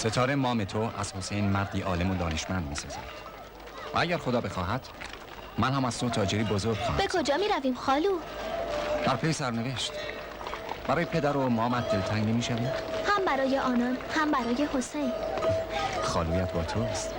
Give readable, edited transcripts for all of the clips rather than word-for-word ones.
ستاره مام تو از حسین مردی عالم و دانشمند می‌سازد. و اگر خدا بخواهد من هم از تو تاجری بزرگ خواهم. به کجا می‌رویم خالو؟ در پی سرنوشت. برای پدر و مامت دلتنگ نمی‌شوی؟ هم برای آنان هم برای حسین. خالویت با توست.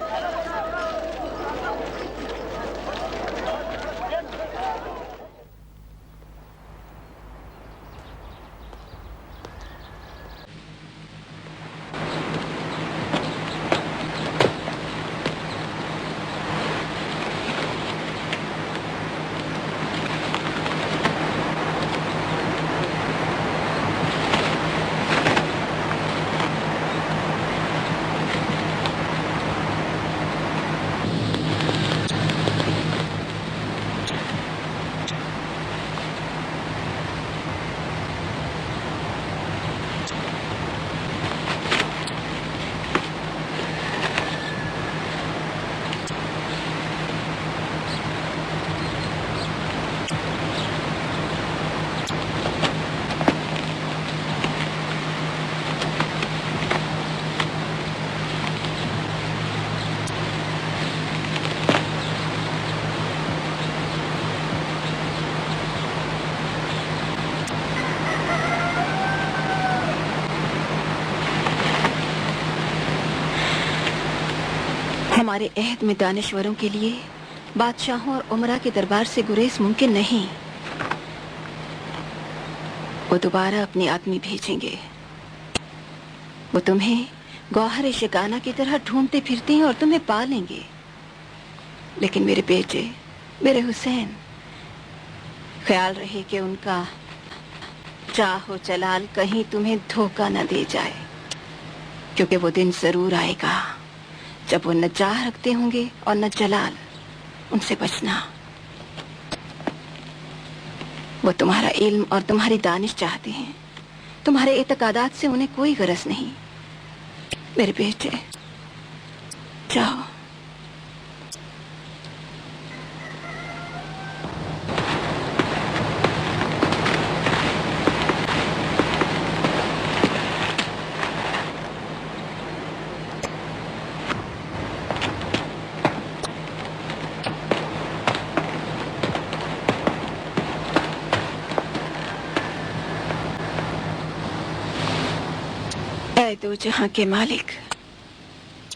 ہمارے عہد میں دانشوروں کے لیے بادشاہوں اور عمرا کے دربار سے گریز ممکن نہیں. وہ دوبارہ اپنے آدمی بھیجیں گے. وہ تمہیں گوہر شکانہ کی طرح ڈھونڈتے پھرتے ہیں اور تمہیں پا لیں گے. لیکن میرے بیٹے، میرے حسین، خیال رہے کہ ان کا جاہ و جلال کہیں تمہیں دھوکہ نہ دے جائے، کیونکہ وہ دن ضرور آئے گا جب وہ نہ جاہ رکھتے ہوں گے اور نہ جلال. ان سے بچنا. وہ تمہارا علم اور تمہاری دانش چاہتے ہیں. تمہارے اعتقادات سے انہیں کوئی غرض نہیں. میرے بیٹے، جاؤ. اے دو جہاں کے مالک،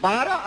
12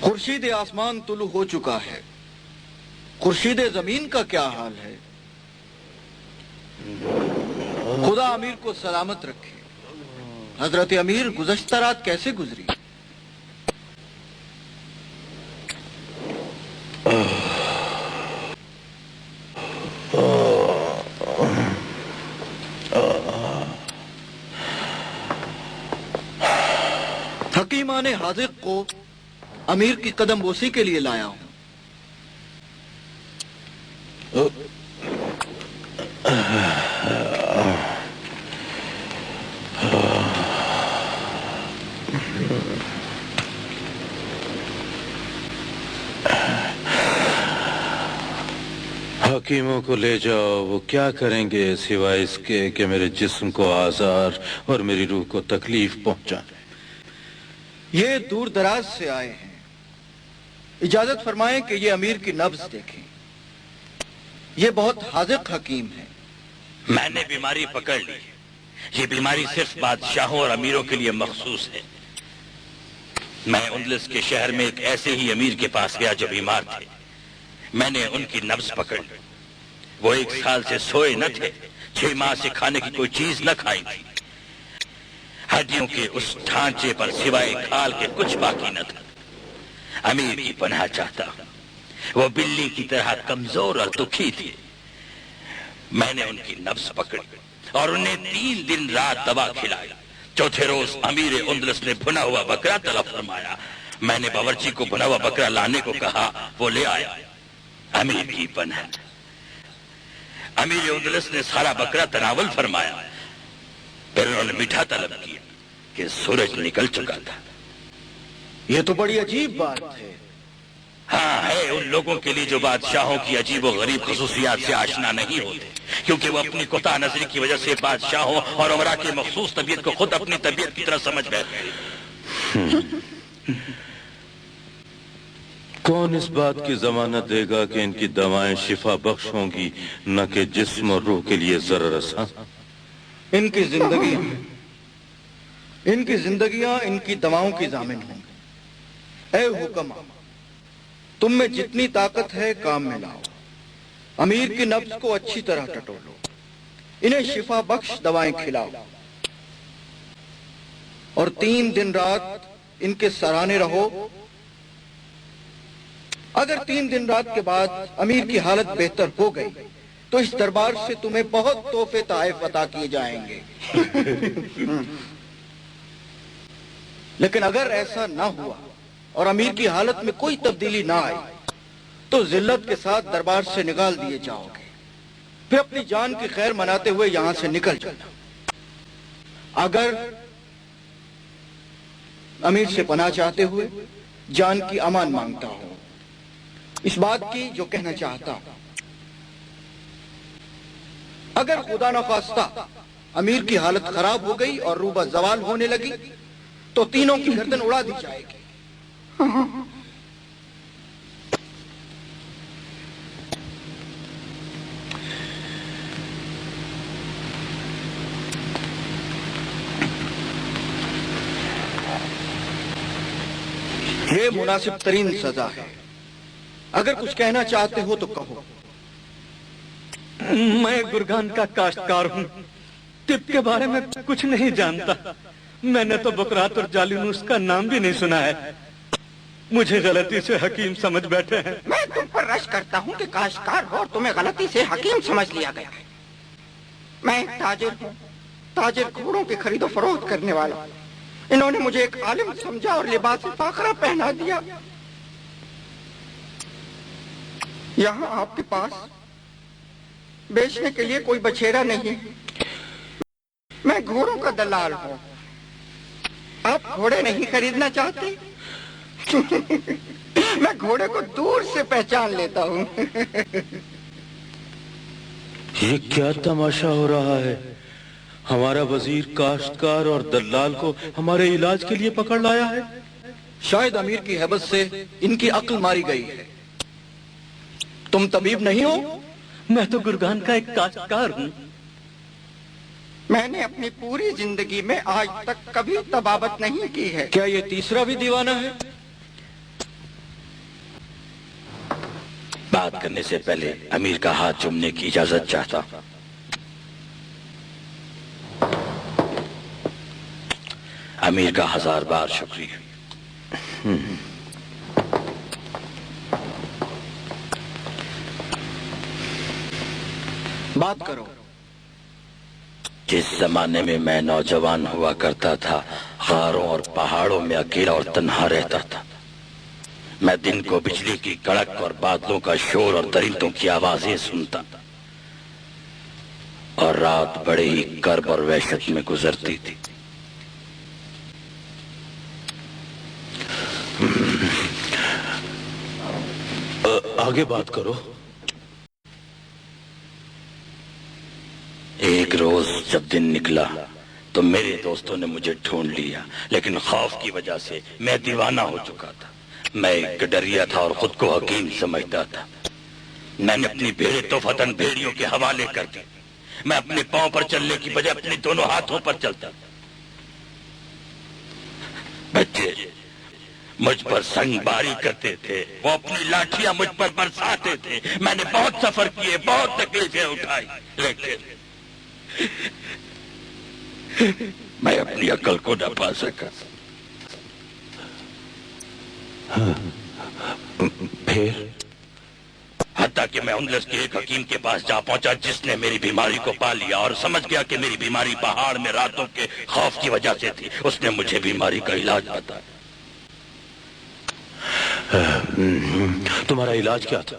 خورشید آسمان طلوع ہو چکا ہے، خورشید زمین کا کیا حال ہے؟ خدا امیر کو سلامت رکھے۔ حضرت امیر گزشتہ رات کیسے گزری؟ حکیمان حاذق کو امیر کی قدم بوسی کے لیے لایا ہوں۔ حکیموں کو لے جاؤ، وہ کیا کریں گے سوائے اس کے کہ میرے جسم کو آزار اور میری روح کو تکلیف پہنچائیں۔ یہ دور دراز سے آئے ہیں، اجازت فرمائیں کہ یہ امیر کی نبض دیکھیں۔ یہ بہت حاذق حکیم ہے۔ میں نے بیماری پکڑ لی، یہ بیماری صرف بادشاہوں اور امیروں کے لیے مخصوص ہے۔ میں اندلس کے شہر میں ایک ایسے ہی امیر کے پاس گیا جو بیمار تھے۔ میں نے ان کی نبض پکڑ لی۔ وہ 1 سال سے سوئے نہ تھے، 6 ماہ سے کھانے کی کوئی چیز نہ کھائی تھی۔ ہڈیوں کے اس ڈھانچے پر سوائے کھال کے کچھ باقی نہ تھا۔ امیر کی پناہ چاہتا ہوں، وہ بلی کی طرح کمزور اور دکھی تھی۔ میں نے ان کی نبض پکڑی اور انہیں 3 دن رات دوا کھلائی۔ چوتھے روز امیر اندلس نے بھنا ہوا بکرا طلب فرمایا۔ میں نے باورچی کو بھنا ہوا بکرا لانے کو کہا، وہ لے آیا۔ امیر کی پناہ، امیر اندلس نے سارا بکرا تناول فرمایا۔ پھر انہوں نے میٹھا طلب کیا کہ سورج نکل چکا تھا۔ یہ تو بڑی عجیب بات ہے۔ ہاں ہے، ان لوگوں کے لیے جو بادشاہوں کی عجیب و غریب خصوصیات سے آشنا نہیں ہوتے، کیونکہ وہ اپنی کوتاہ نظری کی وجہ سے بادشاہوں اور امراء کی مخصوص طبیعت کو خود اپنی طبیعت کی طرح سمجھ بیٹھتے ہیں۔ کون اس بات کی ضمانت دے گا کہ ان کی دوائیں شفا بخش ہوں گی، نہ کہ جسم اور روح کے لیے ضرر رساں؟ ان کی زندگیاں ان کی دواؤں کی ضامن ہوں گی۔ اے حکما، تم میں جتنی طاقت ہے کام میں لاؤ۔ امیر کی نبض کو اچھی طرح ٹٹولو، انہیں شفا بخش دوائیں کھلاؤ، اور 3 دن رات ان کے سرانے رہو۔ اگر 3 دن رات کے بعد امیر کی حالت بہتر ہو گئی تو اس دربار سے تمہیں بہت تحفے تحائف عطا کیے جائیں گے۔ لیکن اگر ایسا نہ ہوا اور امیر کی حالت میں کوئی تبدیلی نہ آئی تو ذلت کے ساتھ دربار سے نکال دیے جاؤ گے۔ پھر اپنی جان کی خیر مناتے ہوئے یہاں سے نکل جانا۔ اگر امیر سے پناہ چاہتے ہوئے جان کی امان مانگتا ہوں، اس بات کی جو کہنا چاہتا ہوں، اگر خدا نخواستہ امیر کی حالت خراب ہو گئی اور روبہ زوال ہونے لگی تو تینوں کی گردن اڑا دی جائے گی۔ یہ مناسب ترین سزا ہے۔ اگر کچھ کہنا چاہتے ہو تو کہو۔ میں گرگان کا کاشتکار ہوں، طب کے بارے میں کچھ نہیں جانتا۔ میں نے تو بکرات اور جالینوس کا نام بھی نہیں سنا ہے۔ مجھے غلطی سے حکیم سمجھ بیٹھے ہیں۔ میں تم پر رشک کرتا ہوں کہ کاشتکار ہو اور تمہیں غلطی سے حکیم سمجھ لیا گیا ہے۔ میں ایک تاجر ہوں، تاجر گھوڑوں کی خرید و فروخت کرنے والا۔ انہوں نے مجھے ایک عالم سمجھا اور لباس فاخرہ پہنا دیا۔ یہاں آپ کے پاس بیچنے کے لیے کوئی بچھیرا نہیں۔ میں گھوڑوں کا دلال ہوں۔ آپ گھوڑے نہیں خریدنا چاہتے؟ میں گھوڑے کو دور سے پہچان لیتا ہوں۔ یہ کیا تماشا ہو رہا ہے؟ ہمارا وزیر کاشتکار اور دلال کو ہمارے علاج کے لیے پکڑ لایا ہے۔ شاید امیر کی ہیبت سے ان کی عقل ماری گئی ہے۔ تم طبیب نہیں ہو؟ میں تو گرگان کا ایک کاشتکار ہوں۔ میں نے اپنی پوری زندگی میں آج تک کبھی طبابت نہیں کی ہے. کیا یہ تیسرا بھی دیوانہ ہے؟ بات کرنے سے پہلے امیر کا ہاتھ چومنے کی اجازت چاہتا ہوں. امیر کا 1000 بار شکریہ. بات کرو. جس زمانے میں میں نوجوان ہوا کرتا تھا، غاروں اور پہاڑوں میں اکیلا اور تنہا رہتا تھا. میں دن کو بجلی کی کڑک اور بادلوں کا شور اور درندوں کی آوازیں سنتا، اور رات بڑے ہی کرب اور وحشت میں گزرتی تھی. آگے بات کرو. ایک روز جب دن نکلا تو میرے دوستوں نے مجھے ڈھونڈ لیا، لیکن خوف کی وجہ سے میں دیوانہ ہو چکا تھا. میں ایک ڈریا تھا اور خود کو حکیم سمجھتا تھا. میں نے اپنی بھیڑیں توفتاً بھیڑیوں کے حوالے کر دی. میں اپنے پاؤں پر چلنے کی بجائے اپنے دونوں ہاتھوں پر چلتا. بچے مجھ پر سنگ باری کرتے تھے، وہ اپنی لاٹھیاں مجھ پر برساتے تھے. میں نے بہت سفر کیے، بہت تکلیفیں اٹھائی، لیکن میں اپنی عقل کو نہ پا سکا. پھر حتیٰ کہ میں اندلس کے ایک حکیم کے پاس جا پہنچا جس نے میری بیماری کو پا لیا اور سمجھ گیا کہ میری بیماری پہاڑ میں راتوں کے خوف کی وجہ سے تھی. اس نے مجھے بیماری کا علاج بتایا. تمہارا علاج کیا تھا؟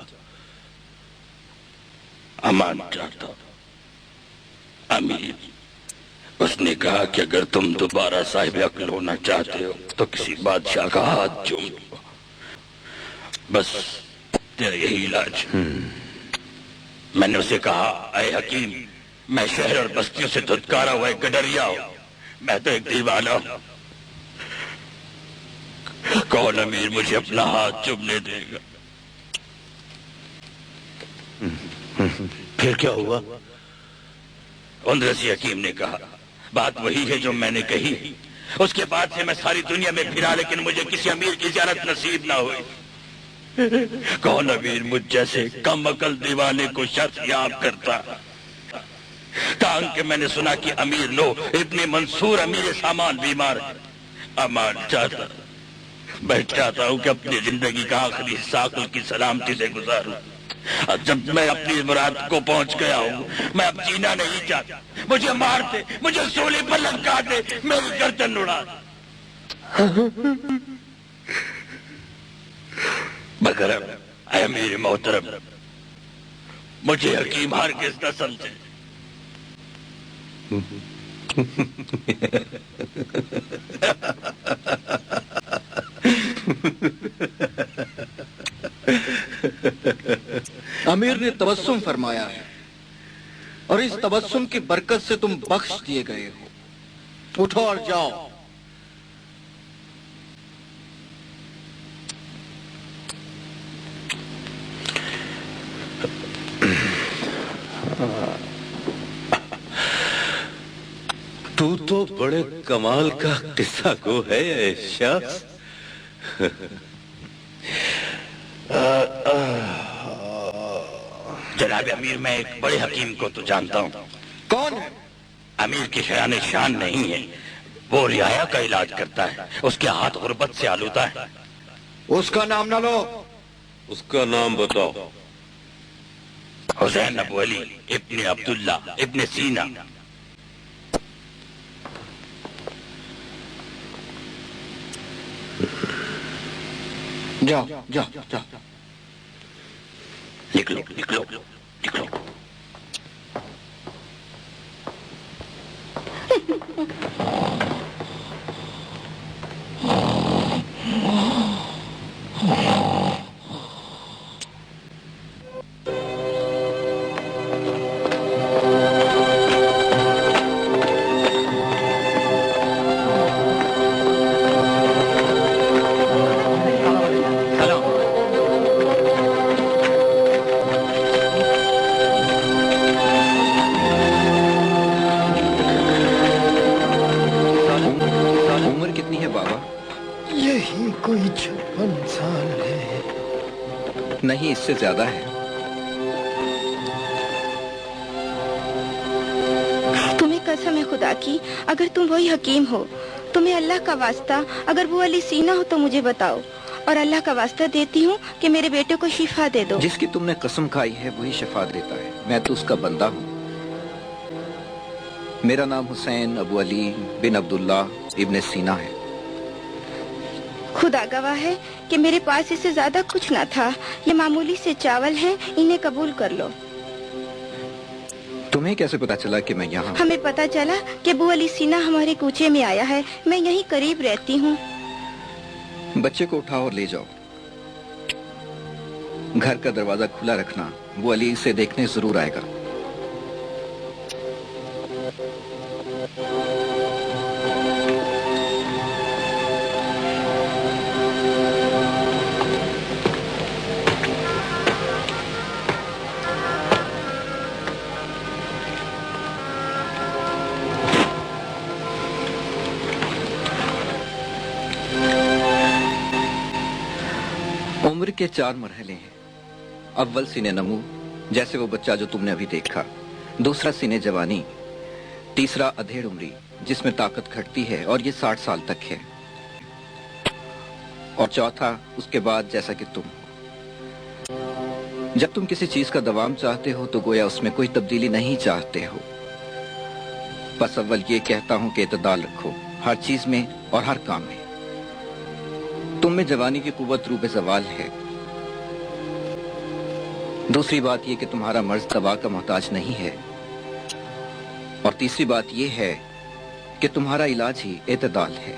امان چاہتا. امیر اس نے کہا کہ اگر تم دوبارہ صاحب عقل ہونا چاہتے ہو تو کسی بادشاہ کا ہاتھ چوم لو، بس تیرا یہی علاج. میں نے اسے کہا، اے حکیم، میں شہر اور بستیوں سے دھتکارا ہوا ایک گڈریا ہوں، میں تو ایک دیوانہ ہوں. کون امیر مجھے اپنا ہاتھ چومنے دے گا؟ پھر کیا ہوا؟ اندرسی حکیم نے کہا، بات وہی ہے جو میں نے کہی. اس کے بعد سے میں ساری دنیا میں پھرا، لیکن مجھے کسی امیر کی زیارت نصیب نہ ہوئی. کون امیر مجھ جیسے کم عقل دیوانے کو شرطیاب کرتا؟ تاکہ میں نے سنا کہ امیر نو ابن منصور امیر سامان بیمار ہے. امان چاہتا، میں چاہتا ہوں کہ اپنی زندگی کا آخری حصہ عقل کی سلامتی سے گزاروں. جب میں اپنی مراد کو پہنچ گیا ہوں، میں اب جینا نہیں چاہتا. مجھے مار دے، مجھے سولے پر لٹکا دے، میری گردن اڑا دے، مگر اے امیر محترم، مجھے حکیم ہرگز نہ سمجھے. امیر نے تبسم فرمایا ہے اور اس تبسم کی برکت سے تم بخش دیے گئے ہو. اٹھو اور جاؤ. تو بڑے کمال کا قصہ گو ہے اے شخص. جناب امیر، میں ایک بڑے حکیم کو تو جانتا ہوں. کون ہے؟ امیر کی شایان شان نہیں ہے، وہ رعایا کا علاج کرتا ہے. اس کے ہاتھ غربت سے آلودہ ہے. اس کا نام نہ لو. اس کا نام بتاؤ. حسین ابو علی ابن عبداللہ ابن سینا. جاؤ جاؤ جاؤ. نکلو نکلو نکلو. سے زیادہ ہے۔ تمہیں قسم ہے خدا کی، اگر تم وہی حکیم ہو، تمہیں اللہ کا واسطہ اگر وہ علی سینا ہو تو مجھے بتاؤ، اور اللہ کا واسطہ دیتی ہوں کہ میرے بیٹے کو شفا دے دو۔ جس کی تم نے قسم کھائی ہے وہی شفا دیتا ہے، میں تو اس کا بندہ ہوں۔ میرا نام حسین ابو علی بن عبداللہ ابن سینا ہے۔ خدا گواہ ہے کہ میرے پاس اس سے زیادہ کچھ نہ تھا، یہ معمولی سے چاول ہیں، انہیں قبول کر لو۔ تمہیں کیسے پتا چلا کہ میں یہاں؟ ہمیں پتا چلا کہ ابو علی سینا ہمارے کوچے میں آیا ہے، میں یہیں قریب رہتی ہوں۔ بچے کو اٹھاؤ اور لے جاؤ، گھر کا دروازہ کھلا رکھنا، وہ علی اسے دیکھنے ضرور آئے گا۔ عمر کے 4 مرحلے ہیں۔ اول سینے نمو، جیسے وہ بچہ جو تم نے ابھی دیکھا، دوسرا سینے جوانی، تیسرا ادھیڑ عمری جس میں طاقت گھٹتی ہے اور یہ 60 سال تک ہے، اور چوتھا اس کے بعد جیسا کہ تم۔ جب تم کسی چیز کا دوام چاہتے ہو تو گویا اس میں کوئی تبدیلی نہیں چاہتے ہو۔ بس اول یہ کہتا ہوں کہ اعتدال رکھو ہر چیز میں اور ہر کام میں۔ تم میں جوانی کی قوت روح زوال ہے۔ دوسری بات یہ کہ تمہارا مرض دوا کا محتاج نہیں ہے، اور تیسری بات یہ ہے کہ تمہارا علاج ہی اعتدال ہے۔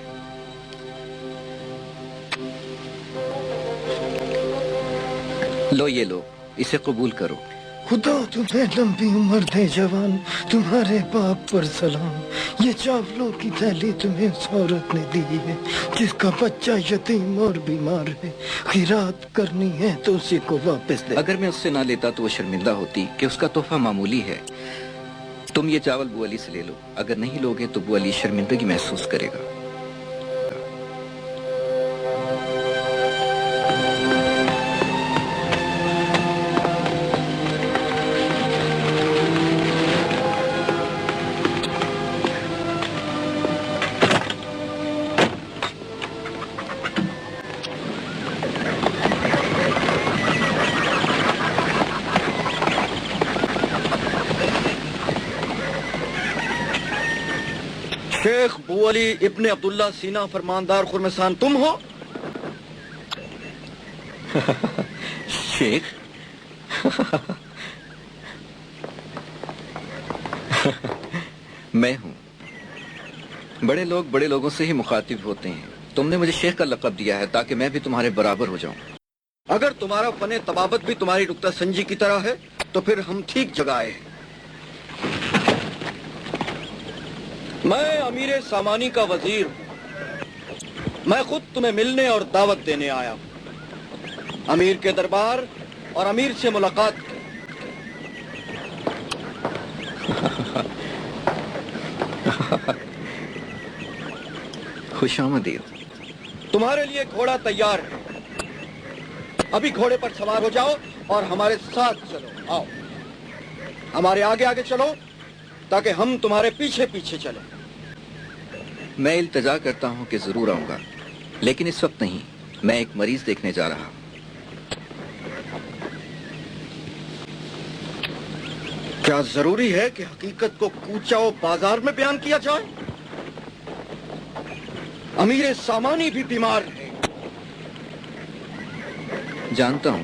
لو یہ لو، اسے قبول کرو۔ خدا تمہیں لمبی عمر دے جوان، تمہارے باپ پر سلام۔ یہ چاولوں کی تھیلی تمہیں اس عورت نے دی ہے جس کا بچہ یتیم اور بیمار ہے، خیرات کرنی ہے تو اسی کو واپس دے۔ اگر میں اس سے نہ لیتا تو وہ شرمندہ ہوتی کہ اس کا تحفہ معمولی ہے۔ تم یہ چاول بو علی سے لے لو، اگر نہیں لوگے تو بو علی شرمندگی محسوس کرے گا۔ شیخ بو علی ابن عبداللہ سینا فرماندار خرمسان تم ہو؟ شیخ میں ہوں۔ بڑے لوگ بڑے لوگوں سے ہی مخاطب ہوتے ہیں۔ تم نے مجھے شیخ کا لقب دیا ہے تاکہ میں بھی تمہارے برابر ہو جاؤں۔ اگر تمہارا فن طبابت بھی تمہاری نکتہ سنجی کی طرح ہے تو پھر ہم ٹھیک جگہ آئے ہیں۔ میں امیر سامانی کا وزیر ہوں۔ میں خود تمہیں ملنے اور دعوت دینے آیا ہوں، امیر کے دربار اور امیر سے ملاقات کی۔ خوش آمدید۔ تمہارے لیے گھوڑا تیار ہے، ابھی گھوڑے پر سوار ہو جاؤ اور ہمارے ساتھ چلو۔ آؤ ہمارے آگے آگے چلو تاکہ ہم تمہارے پیچھے پیچھے چلیں۔ میں التجا کرتا ہوں کہ ضرور آؤں گا، لیکن اس وقت نہیں، میں ایک مریض دیکھنے جا رہا ہوں۔ کیا ضروری ہے کہ حقیقت کو کوچہ و بازار میں بیان کیا جائے؟ امیر سامانی بھی بیمار ہے۔ جانتا ہوں،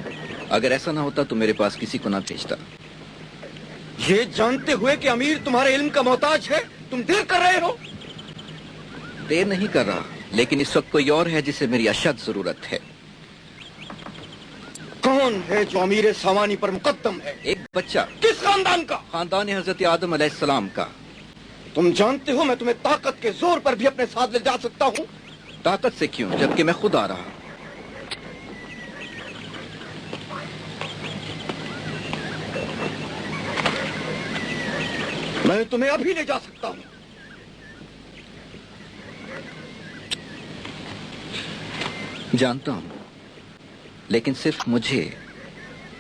اگر ایسا نہ ہوتا تو میرے پاس کسی کو نہ بھیجتا۔ یہ جانتے ہوئے کہ امیر تمہارے علم کا محتاج ہے تم دیر کر رہے ہو؟ دیر نہیں کر رہا، لیکن اس وقت کوئی اور ہے جسے میری اشد ضرورت ہے۔ کون ہے جو امیر سامانی پر مقدم ہے؟ ایک بچہ۔ کس خاندان کا؟ خاندان حضرت آدم علیہ السلام کا۔ تم جانتے ہو میں تمہیں طاقت کے زور پر بھی اپنے ساتھ لے جا سکتا ہوں۔ طاقت سے کیوں، جبکہ میں خود آ رہا ہوں۔ میں تمہیں ابھی لے جا سکتا ہوں۔ جانتا ہوں، لیکن صرف مجھے